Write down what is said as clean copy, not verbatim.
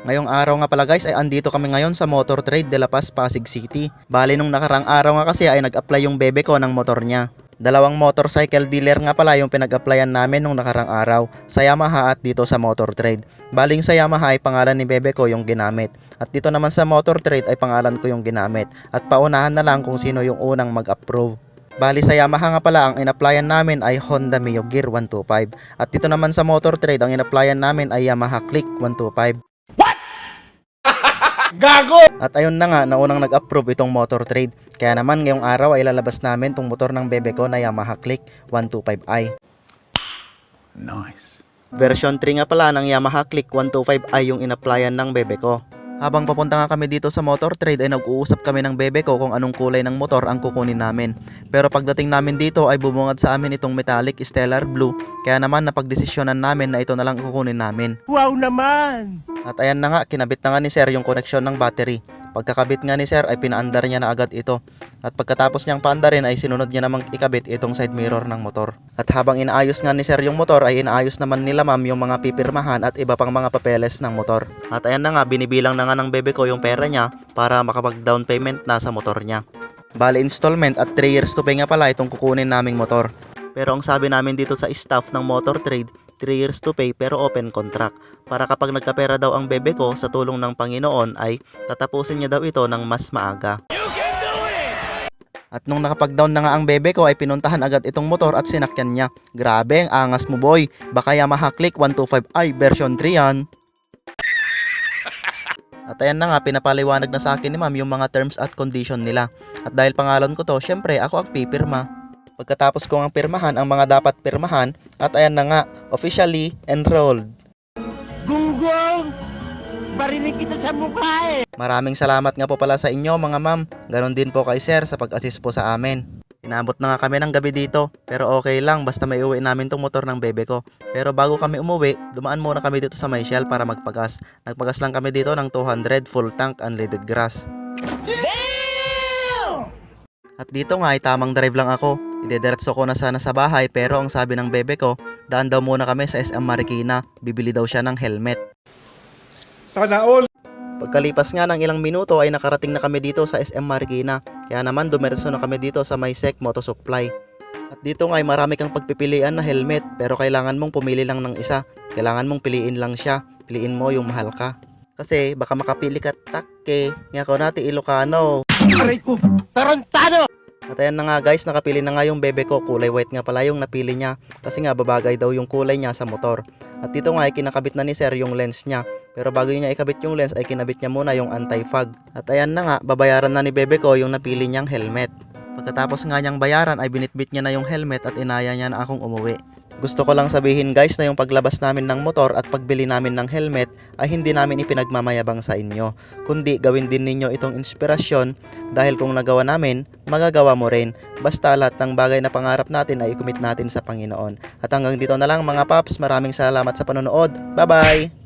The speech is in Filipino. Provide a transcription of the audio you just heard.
Ngayong araw nga pala guys ay andito kami ngayon sa Motor Trade de La Paz, Pasig City. Bali nung nakarang araw nga kasi ay nag-apply yung bebe ko ng motor niya. Dalawang motorcycle dealer nga pala yung pinag-applyan namin nung nakarang araw, sa Yamaha at dito sa Motor Trade. Baling sa Yamaha ay pangalan ni bebe ko yung ginamit. At dito naman sa Motor Trade ay pangalan ko yung ginamit. At paunahan na lang kung sino yung unang mag-approve. Bali sa Yamaha nga pala ang in-applyan namin ay Honda Mio Gear 125. At dito naman sa Motor Trade ang in-applyan namin ay Yamaha Click 125. Gago! At ayun na nga, naunang nag-approve itong Motor Trade. Kaya naman ngayong araw ay lalabas namin tong motor ng bebe ko na Yamaha Click 125i. Nice. Version 3 nga pala ng Yamaha Click 125i yung in-applyan ng bebe ko. Habang papunta nga kami dito sa Motor Trade ay nag-uusap kami ng bebe ko kung anong kulay ng motor ang kukunin namin. Pero pagdating namin dito ay bumungad sa amin itong metallic stellar blue. Kaya naman napagdesisyonan namin na ito na lang kukunin namin. Wow naman! At ayan na nga, kinabit na nga ni sir yung koneksyon ng battery. Pagkakabit nga ni sir ay pinaandar niya na agad ito. At pagkatapos niyang paandarin ay sinunod niya namang ikabit itong side mirror ng motor. At habang inaayos nga ni sir yung motor ay inaayos naman nila ma'am yung mga pipirmahan at iba pang mga papeles ng motor. At ayan na nga, binibilang na nga ng bebe ko yung pera niya para makapag down payment na sa motor niya. Bali installment at 3 years to pay nga pala itong kukunin naming motor. Pero ang sabi namin dito sa staff ng Motor Trade, 3 years to pay pero open contract. Para kapag nagkapera daw ang bebe ko sa tulong ng Panginoon ay tatapusin niya daw ito ng mas maaga. At nung nakapag-down na nga ang bebe ko ay pinuntahan agad itong motor at sinakyan niya. Grabe, ang angas mo boy. Baka Yamaha Click 125i version 3 yan. At ayan na nga, pinapaliwanag na sa akin ni ma'am yung mga terms at condition nila. At dahil pangalan ko to, syempre ako ang pipirma. Pagkatapos ko ang pirmahan ang mga dapat pirmahan at ayan na nga, officially enrolled. Gunggong! Barinig kita sa mukha eh! Maraming salamat nga po pala sa inyo mga ma'am. Ganon din po kay sir sa pag-assist po sa amin. Inabot na nga kami ng gabi dito, pero okay lang basta may uwi namin tong motor ng bebe ko. Pero bago kami umuwi, dumaan muna kami dito sa Mayshell para magpagas. Nagpagas lang kami dito ng 200 full tank unleaded grass. At dito nga ay tamang drive lang ako. Idediretso ko na sana sa bahay pero ang sabi ng bebe ko, daan daw muna kami sa SM Marikina. Bibili daw siya ng helmet. Sana all! Pagkalipas nga ng ilang minuto ay nakarating na kami dito sa SM Marikina. Kaya naman dumiretso na kami dito sa Maysec Moto Supply. At dito nga ay marami kang pagpipilian na helmet pero kailangan mong pumili lang ng isa. Kailangan mong piliin lang siya. Piliin mo yung mahal ka. Kasi baka makapili ka takke. Nga ko nati Ilocano. Aray ko! Tarantado! At ayan na nga guys, nakapili na nga yung bebe ko. Kulay white nga pala yung napili niya. Kasi nga babagay daw yung kulay niya sa motor. At dito nga ay kinakabit na ni sir yung lens niya. Pero bago niya ikabit yung lens ay kinabit niya muna yung anti-fog. At ayan na nga, babayaran na ni bebe ko yung napili niyang helmet. Pagkatapos nga niyang bayaran ay binitbit niya na yung helmet at inaya niya na akong umuwi. Gusto ko lang sabihin guys na yung paglabas namin ng motor at pagbili namin ng helmet ay hindi namin ipinagmamayabang sa inyo. Kundi gawin din ninyo itong inspirasyon dahil kung nagawa namin, magagawa mo rin. Basta lahat ng bagay na pangarap natin ay ikumit natin sa Panginoon. At hanggang dito na lang mga paps, maraming salamat sa panonood. Bye bye!